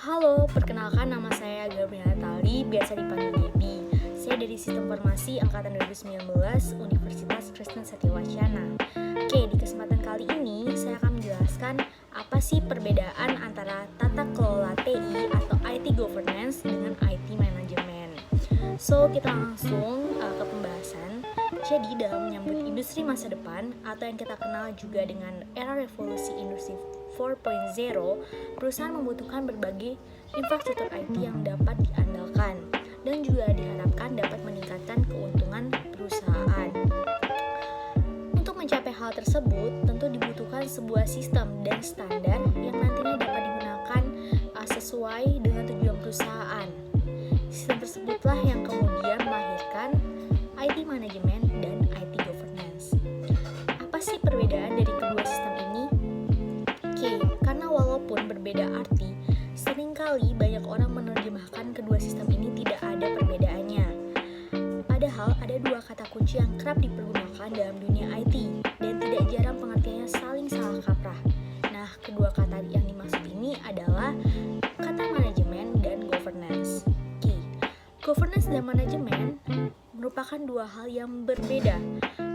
Halo, perkenalkan nama saya Gabriela Tali, biasa dipanggil Gaby. Saya dari Sistem Farmasi Angkatan 2019, Universitas Kristen Setiawacana. Oke, di kesempatan kali ini saya akan menjelaskan apa sih perbedaan antara tata kelola TI atau IT governance dengan IT management. So, kita langsung ke pembahasan. Jadi, dalam menyambut industri masa depan atau yang kita kenal juga dengan era revolusi industri 4.0, perusahaan membutuhkan berbagai infrastruktur IT yang dapat diandalkan dan juga diharapkan dapat meningkatkan keuntungan perusahaan. Untuk mencapai hal tersebut, tentu dibutuhkan sebuah sistem dan standar yang nantinya dapat digunakan sesuai dengan tujuan perusahaan. Sistem tersebutlah yang kemudian melahirkan IT manajemen dan IT governance. Apa sih perbedaan dari kedua sistem ini? Karena walaupun berbeda arti, seringkali banyak orang menerjemahkan kedua sistem ini tidak ada perbedaannya. Padahal ada dua kata kunci yang kerap dipergunakan dalam dunia IT dan tidak jarang pengertiannya saling salah kaprah. Nah, kedua kata yang dimaksud ini adalah kata manajemen dan governance. Governance dan manajemen merupakan dua hal yang berbeda,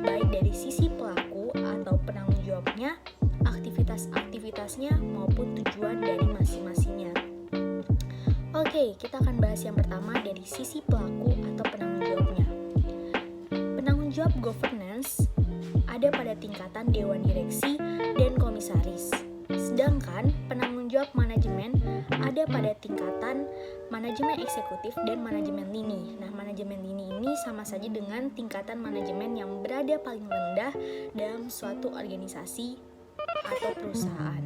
baik dari sisi pelaku atau penanggung jawabnya, aktivitas-aktivitasnya maupun tujuan dari masing-masingnya. Oke, kita akan bahas yang pertama dari sisi pelaku atau penanggung jawabnya. Penanggung jawab governance ada pada tingkatan dewan direksi dan komisaris. Sedangkan penanggung jawab manajemen ada pada tingkatan manajemen eksekutif dan manajemen lini. Nah, manajemen lini ini sama saja dengan tingkatan manajemen yang berada paling rendah dalam suatu organisasi atau perusahaan.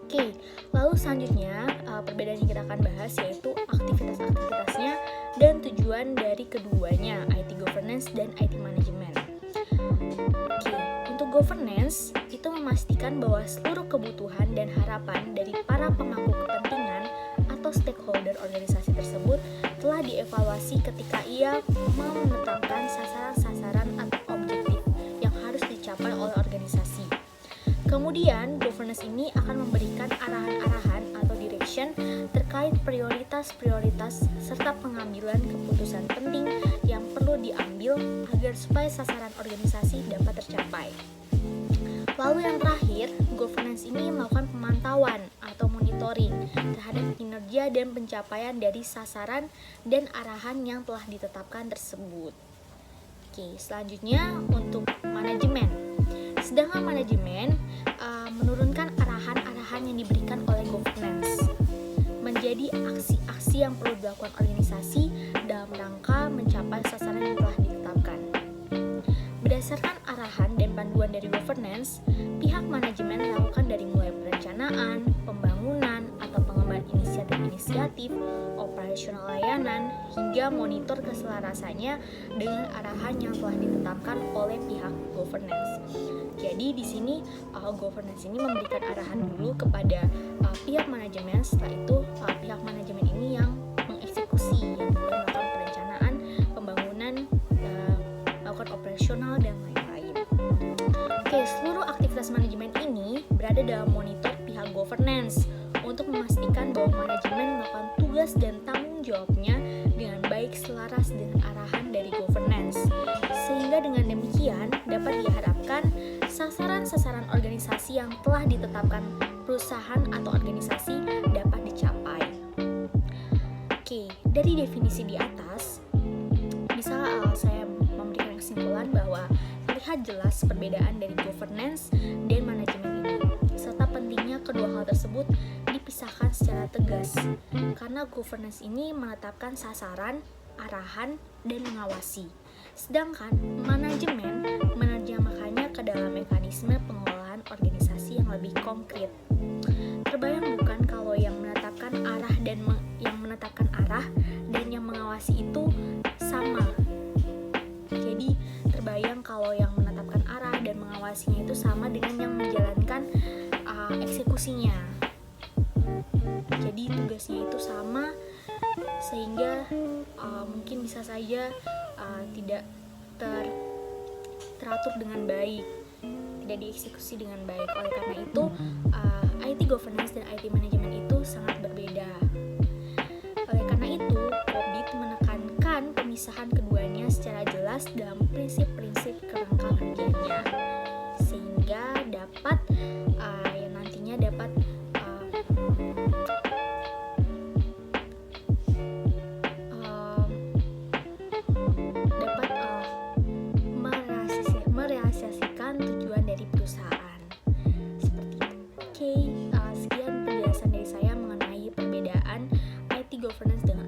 Oke, lalu selanjutnya perbedaan yang kita akan bahas yaitu aktivitas-aktivitasnya dan tujuan dari keduanya, IT governance dan IT management. Oke, untuk governance itu memastikan bahwa seluruh kebutuhan dan harapan dari para pemangku kepentingan atau stakeholder organisasi tersebut telah dievaluasi ketika ia mau menetapkan sasaran-sasaran atau objektif yang harus dicapai oleh organisasi. Kemudian, governance ini akan memberikan arahan-arahan atau direction terkait prioritas-prioritas serta pengambilan keputusan penting yang perlu diambil agar supaya sasaran organisasi dapat tercapai. Lalu yang terakhir, governance ini melakukan pemantauan atau monitoring terhadap kinerja dan pencapaian dari sasaran dan arahan yang telah ditetapkan tersebut. Oke, selanjutnya untuk manajemen. Sedangkan manajemen menurunkan arahan-arahan yang diberikan oleh governance menjadi aksi-aksi yang perlu dilakukan organisasi dalam rangka mencapai sasaran yang telah ditetapkan. Berdasarkan arahan dan panduan dari governance, pihak manajemen melakukan dari mulai perencanaan, pembangunan atau pengembangan inisiatif, operasional layanan, hingga monitor keselarasannya dengan arahan yang telah ditetapkan oleh pihak governance. Jadi di sini governance ini memberikan arahan dulu kepada pihak manajemen, setelah itu pihak manajemen ini yang mengeksekusi, yang melakukan perencanaan, pembangunan, melakukan operasional dan lain-lain. Oke, seluruh aktivitas manajemen ini berada dalam monitor pihak governance untuk memastikan bahwa manajemen melakukan tugas dan tanggung jawabnya dengan baik selaras dengan arahan dari governance. Sehingga dengan demikian dapat diharapkan sasaran-sasaran organisasi yang telah ditetapkan perusahaan atau organisasi dapat dicapai. Oke, dari definisi di atas bisa saya memberikan kesimpulan bahwa terlihat jelas perbedaan dari governance dan manajemen ini, serta pentingnya kedua hal tersebut dipisahkan secara tegas, karena governance ini menetapkan sasaran, arahan, dan mengawasi. Sedangkan manajemen menerjemahkannya ke dalam mekanisme pengelolaan organisasi yang lebih konkret. Terbayang bukan kalau yang menetapkan arah dan yang mengawasi itu sama. Jadi terbayang kalau yang menetapkan arah dan mengawasinya itu sama dengan yang menjalankan eksekusinya. Jadi tugasnya itu sama, sehingga mungkin bisa saja tidak teratur dengan baik, tidak dieksekusi dengan baik. Oleh karena itu, IT governance dan IT management itu sangat berbeda. kerangka kerjanya, sehingga dapat yang nantinya dapat merealisasikan tujuan dari perusahaan. Seperti itu. Oke, sekian penjelasan dari saya mengenai perbedaan IT governance dengan